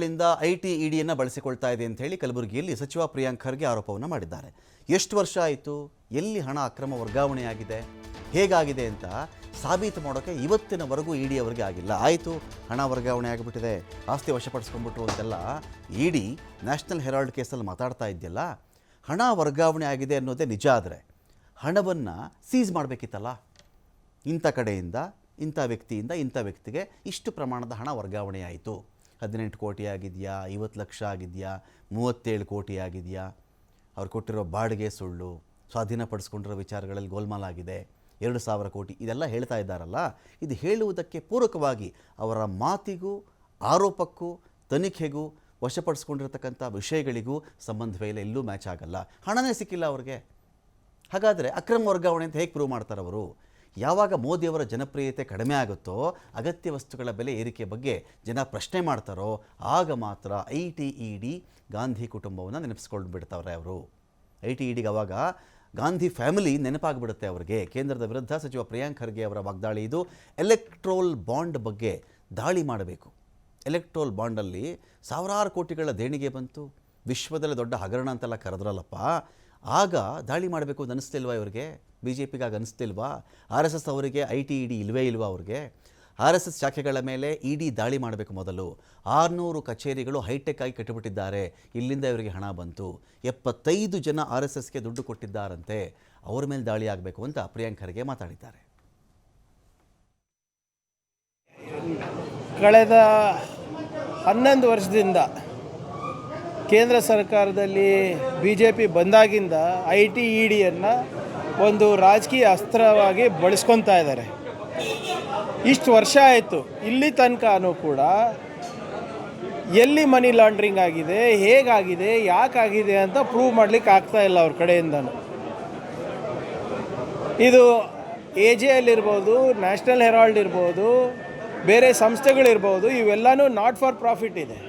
ಗಳಿಂದ ಐಟಿ ಇಡಿಯನ್ನು ಬಳಸಿಕೊಳ್ತಾ ಇದೆ ಅಂತ ಹೇಳಿ ಕಲಬುರಗಿಯಲ್ಲಿ ಸಚಿವ ಪ್ರಿಯಾಂಕ್ ಖರ್ಗೆ ಆರೋಪವನ್ನು ಮಾಡಿದ್ದಾರೆ. ಎಷ್ಟು ವರ್ಷ ಆಯಿತು, ಎಲ್ಲಿ ಹಣ ಅಕ್ರಮ ವರ್ಗಾವಣೆಯಾಗಿದೆ, ಹೇಗಾಗಿದೆ ಅಂತ ಸಾಬೀತು ಮಾಡೋಕ್ಕೆ ಇವತ್ತಿನವರೆಗೂ ಇಡಿ ಅವರಿಗೆ ಆಗಿಲ್ಲ. ಆಯಿತು, ಹಣ ವರ್ಗಾವಣೆ ಆಗಿಬಿಟ್ಟಿದೆ, ಆಸ್ತಿ ವಶಪಡಿಸ್ಕೊಂಡ್ಬಿಟ್ರು ಅಂತೆಲ್ಲ ಇಡಿ ನ್ಯಾಷನಲ್ ಹೆರಾಲ್ಡ್ ಕೇಸಲ್ಲಿ ಮಾತಾಡ್ತಾ ಇದೆಯಲ್ಲ. ಹಣ ವರ್ಗಾವಣೆ ಆಗಿದೆ ಅನ್ನೋದೇ ನಿಜ ಆದರೆ ಹಣವನ್ನು ಸೀಸ್ ಮಾಡಬೇಕಿತ್ತಲ್ಲ. ಇಂಥ ಕಡೆಯಿಂದ ಇಂಥ ವ್ಯಕ್ತಿಯಿಂದ ಇಂಥ ವ್ಯಕ್ತಿಗೆ ಇಷ್ಟು ಪ್ರಮಾಣದ ಹಣ ವರ್ಗಾವಣೆ ಆಯಿತು, 18 ಕೋಟಿ ಆಗಿದೆಯಾ, 50 ಲಕ್ಷ ಆಗಿದೆಯಾ, 37 ಕೋಟಿ ಆಗಿದೆಯಾ, ಅವ್ರು ಕೊಟ್ಟಿರೋ ಬಾಡಿಗೆ ಸುಳ್ಳು, ಸ್ವಾಧೀನಪಡಿಸ್ಕೊಂಡಿರೋ ವಿಚಾರಗಳಲ್ಲಿ ಗೋಲ್ಮಾಲ್ ಆಗಿದೆ, 2,000 ಕೋಟಿ, ಇದೆಲ್ಲ ಹೇಳ್ತಾ ಇದ್ದಾರಲ್ಲ. ಇದು ಹೇಳುವುದಕ್ಕೆ ಪೂರಕವಾಗಿ ಅವರ ಮಾತಿಗೂ ಆರೋಪಕ್ಕೂ ತನಿಖೆಗೂ ವಶಪಡಿಸ್ಕೊಂಡಿರ್ತಕ್ಕಂಥ ವಿಷಯಗಳಿಗೂ ಸಂಬಂಧವೇ ಇಲ್ಲ, ಎಲ್ಲೂ ಮ್ಯಾಚ್ ಆಗಲ್ಲ. ಹಣನೇ ಸಿಕ್ಕಿಲ್ಲ ಅವ್ರಿಗೆ. ಹಾಗಾದರೆ ಅಕ್ರಮ ವರ್ಗಾವಣೆ ಅಂತ ಹೇಗೆ ಪ್ರೂವ್ ಮಾಡ್ತಾರೆ ಅವರು? ಯಾವಾಗ ಮೋದಿಯವರ ಜನಪ್ರಿಯತೆ ಕಡಿಮೆ ಆಗುತ್ತೋ, ಅಗತ್ಯ ವಸ್ತುಗಳ ಬೆಲೆ ಏರಿಕೆ ಬಗ್ಗೆ ಜನ ಪ್ರಶ್ನೆ ಮಾಡ್ತಾರೋ, ಆಗ ಮಾತ್ರ ಐಟಿ ಇಡಿ ಗಾಂಧಿ ಕುಟುಂಬವನ್ನು ನೆನಪಿಸ್ಕೊಂಡು ಬಿಡ್ತಾವ್ರೆ ಅವರು. ಐಟಿ ಇಡಿಗೆ ಅವಾಗ ಗಾಂಧಿ ಫ್ಯಾಮಿಲಿ ನೆನಪಾಗಿಬಿಡುತ್ತೆ ಅವರಿಗೆ. ಕೇಂದ್ರದ ವಿರುದ್ಧ ಸಚಿವ ಪ್ರಿಯಾಂಕ್ ಖರ್ಗೆ ಅವರ ವಾಗ್ದಾಳಿ ಇದು. ಎಲೆಕ್ಟ್ರೋಲ್ ಬಾಂಡ್ ಬಗ್ಗೆ ದಾಳಿ ಮಾಡಬೇಕು. ಎಲೆಕ್ಟ್ರೋಲ್ ಬಾಂಡಲ್ಲಿ ಸಾವಿರಾರು ಕೋಟಿಗಳ ದೇಣಿಗೆ ಬಂತು, ವಿಶ್ವದಲ್ಲೇ ದೊಡ್ಡ ಹಗರಣ ಅಂತೆಲ್ಲ ಕರೆದ್ರಲ್ಲಪ್ಪ. ಆಗ ದಾಳಿ ಮಾಡಬೇಕು ಅಂತ ಅನಿಸ್ತಿಲ್ವಾ ಇವರಿಗೆ? ಬಿ ಜೆ ಪಿಗಾಗಿ ಅನಿಸ್ತಿಲ್ವಾ? ಆರ್ ಎಸ್ ಎಸ್ ಅವರಿಗೆ ಐಟಿ ಇಡಿ ಇಲ್ವೇ ಇಲ್ವಾ ಅವ್ರಿಗೆ? ಆರ್ ಎಸ್ ಎಸ್ ಶಾಖೆಗಳ ಮೇಲೆ ಇಡಿ ದಾಳಿ ಮಾಡಬೇಕು. ಮೊದಲು 600 ಕಚೇರಿಗಳು ಹೈಟೆಕ್ ಆಗಿ ಕಟ್ಟಿಬಿಟ್ಟಿದ್ದಾರೆ, ಇಲ್ಲಿಂದ ಇವರಿಗೆ ಹಣ ಬಂತು. 75 ಜನ ಆರ್ ಎಸ್ ಎಸ್ಗೆ ದುಡ್ಡು ಕೊಟ್ಟಿದ್ದಾರಂತೆ, ಅವ್ರ ಮೇಲೆ ದಾಳಿ ಆಗಬೇಕು ಅಂತ ಪ್ರಿಯಾಂಕ್ ಖರ್ಗೆ ಮಾತಾಡಿದ್ದಾರೆ. ಕಳೆದ 11 ವರ್ಷದಿಂದ ಕೇಂದ್ರ ಸರ್ಕಾರದಲ್ಲಿ ಬಿ ಜೆ ಪಿ ಬಂದಾಗಿಂದ ಐಟಿ ಇಡಿಯನ್ನು ಒಂದು ರಾಜಕೀಯ ಅಸ್ತ್ರವಾಗಿ ಬಳಸ್ಕೊತಾ ಇದ್ದಾರೆ. ಇಷ್ಟು ವರ್ಷ ಆಯಿತು, ಇಲ್ಲಿ ತನಕನೂ ಕೂಡ ಎಲ್ಲಿ ಮನಿ ಲಾಂಡ್ರಿಂಗ್ ಆಗಿದೆ, ಹೇಗಾಗಿದೆ, ಯಾಕಾಗಿದೆ ಅಂತ ಪ್ರೂವ್ ಮಾಡಲಿಕ್ಕೆ ಆಗ್ತಾ ಇಲ್ಲ ಅವ್ರ ಕಡೆಯಿಂದನೂ. ಇದು ಎ ಜೆ ಎಲ್ ಇರ್ಬೋದು, ನ್ಯಾಷನಲ್ ಹೆರಾಲ್ಡ್ ಇರ್ಬೋದು, ಬೇರೆ ಸಂಸ್ಥೆಗಳಿರ್ಬೋದು, ಇವೆಲ್ಲನೂ ನಾಟ್ ಫಾರ್ ಪ್ರಾಫಿಟ್ ಇದೆ.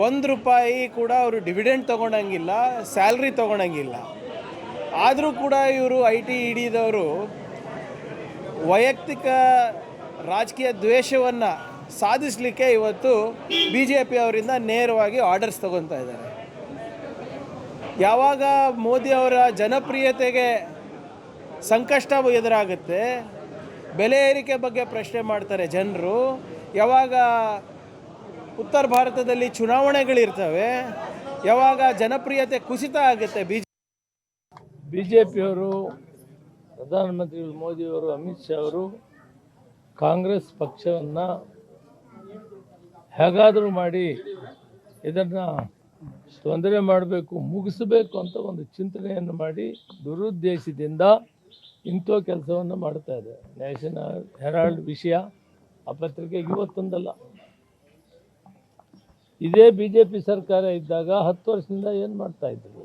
1 ರೂಪಾಯಿ ಕೂಡ ಅವರು ಡಿವಿಡೆಂಡ್ ತೊಗೊಳಂಗಿಲ್ಲ, ಸ್ಯಾಲ್ರಿ ತೊಗೊಳಂಗಿಲ್ಲ. ಆದರೂ ಕೂಡ ಇವರು ಐಟಿ ಇಡಿದವರು ವೈಯಕ್ತಿಕ ರಾಜಕೀಯ ದ್ವೇಷವನ್ನು ಸಾಧಿಸಲಿಕ್ಕೆ ಇವತ್ತು ಬಿ ಜೆ ಪಿ ಅವರಿಂದ ನೇರವಾಗಿ ಆರ್ಡರ್ಸ್ ತೊಗೊತಾ ಇದ್ದಾರೆ. ಯಾವಾಗ ಮೋದಿಯವರ ಜನಪ್ರಿಯತೆಗೆ ಸಂಕಷ್ಟ ಎದುರಾಗುತ್ತೆ, ಬೆಲೆ ಏರಿಕೆ ಬಗ್ಗೆ ಪ್ರಶ್ನೆ ಮಾಡ್ತಾರೆ ಜನರು, ಯಾವಾಗ ಉತ್ತರ ಭಾರತದಲ್ಲಿ ಚುನಾವಣೆಗಳಿರ್ತವೆ, ಯಾವಾಗ ಜನಪ್ರಿಯತೆ ಕುಸಿತ ಆಗುತ್ತೆ, ಬಿ ಜೆ ಪಿಯವರು, ಪ್ರಧಾನಮಂತ್ರಿ ಮೋದಿಯವರು, ಅಮಿತ್ ಶಾ ಅವರು ಕಾಂಗ್ರೆಸ್ ಪಕ್ಷವನ್ನು ಹೇಗಾದರೂ ಮಾಡಿ ಇದನ್ನು ತೊಂದರೆ ಮಾಡಬೇಕು, ಮುಗಿಸಬೇಕು ಅಂತ ಒಂದು ಚಿಂತನೆಯನ್ನು ಮಾಡಿ ದುರುದ್ದೇಶದಿಂದ ಇಂಥ ಕೆಲಸವನ್ನು ಮಾಡ್ತಾ ಇದೆ. ನ್ಯಾಷನಲ್ ಹೆರಾಲ್ಡ್ ವಿಷಯ ಆ ಪತ್ರಿಕೆಗೆ ಇವತ್ತೊಂದಲ್ಲ, ಇದೇ ಬಿ ಜೆ ಪಿ ಸರ್ಕಾರ ಇದ್ದಾಗ 10 ವರ್ಷದಿಂದ ಏನು ಮಾಡ್ತಾಯಿದ್ರು?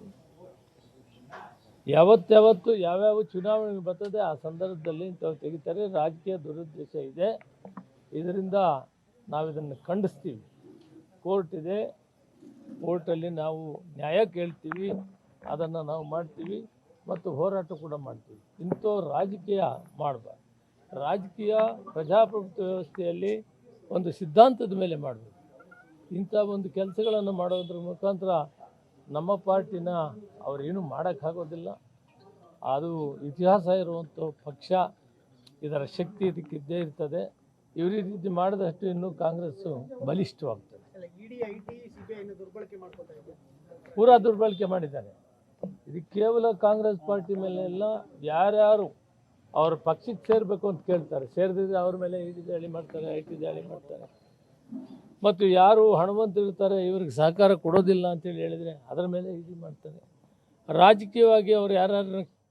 ಯಾವತ್ತು ಯಾವ್ಯಾವ ಚುನಾವಣೆ ಬರ್ತದೆ ಆ ಸಂದರ್ಭದಲ್ಲಿ ಇಂಥವು ತೆಗಿತಾರೆ. ರಾಜಕೀಯ ದುರುದ್ದೇಶ ಇದೆ, ಇದರಿಂದ ನಾವು ಇದನ್ನು ಖಂಡಿಸ್ತೀವಿ. ಕೋರ್ಟ್ ಇದೆ, ಕೋರ್ಟಲ್ಲಿ ನಾವು ನ್ಯಾಯ ಕೇಳ್ತೀವಿ, ಅದನ್ನು ನಾವು ಮಾಡ್ತೀವಿ ಮತ್ತು ಹೋರಾಟ ಕೂಡ ಮಾಡ್ತೀವಿ. ಇಂಥ ರಾಜಕೀಯ ಮಾಡಬಾರ್ದು. ರಾಜಕೀಯ ಪ್ರಜಾಪ್ರಭುತ್ವ ವ್ಯವಸ್ಥೆಯಲ್ಲಿ ಒಂದು ಸಿದ್ಧಾಂತದ ಮೇಲೆ ಮಾಡಬೇಕು. ಇಂಥ ಒಂದು ಕೆಲಸಗಳನ್ನು ಮಾಡೋದ್ರ ಮುಖಾಂತರ ನಮ್ಮ ಪಾರ್ಟಿನ ಅವರೇನು ಮಾಡೋಕ್ಕಾಗೋದಿಲ್ಲ. ಅದು ಇತಿಹಾಸ ಇರುವಂಥ ಪಕ್ಷ, ಇದರ ಶಕ್ತಿ ಇದಕ್ಕಿದ್ದೇ ಇರ್ತದೆ. ಇವರು ಈ ರೀತಿ ಮಾಡಿದಷ್ಟು ಇನ್ನೂ ಕಾಂಗ್ರೆಸ್ಸು ಬಲಿಷ್ಠವಾಗ್ತದೆ. ಪೂರಾ ದುರ್ಬಳಕೆ ಮಾಡಿದ್ದಾರೆ. ಇದು ಕೇವಲ ಕಾಂಗ್ರೆಸ್ ಪಾರ್ಟಿ ಮೇಲೆ ಎಲ್ಲ, ಯಾರ್ಯಾರು ಅವ್ರ ಪಕ್ಷಕ್ಕೆ ಸೇರಬೇಕು ಅಂತ ಕೇಳ್ತಾರೆ, ಸೇರಿದ್ರೆ ಅವ್ರ ಮೇಲೆ ಇಡಿ ದಾಳಿ ಮಾಡ್ತಾರೆ, ಐಟಿ ದಾಳಿ ಮಾಡ್ತಾರೆ. ಮತ್ತು ಯಾರು ಹಣವಂತರಿರ್ತಾರೆ, ಇವ್ರಿಗೆ ಸಹಕಾರ ಕೊಡೋದಿಲ್ಲ ಅಂತೇಳಿ ಹೇಳಿದರೆ ಅದರ ಮೇಲೆ ಇಡಿ ಮಾಡ್ತಾರೆ. ರಾಜಕೀಯವಾಗಿ ಅವ್ರು ಯಾರನ್ನ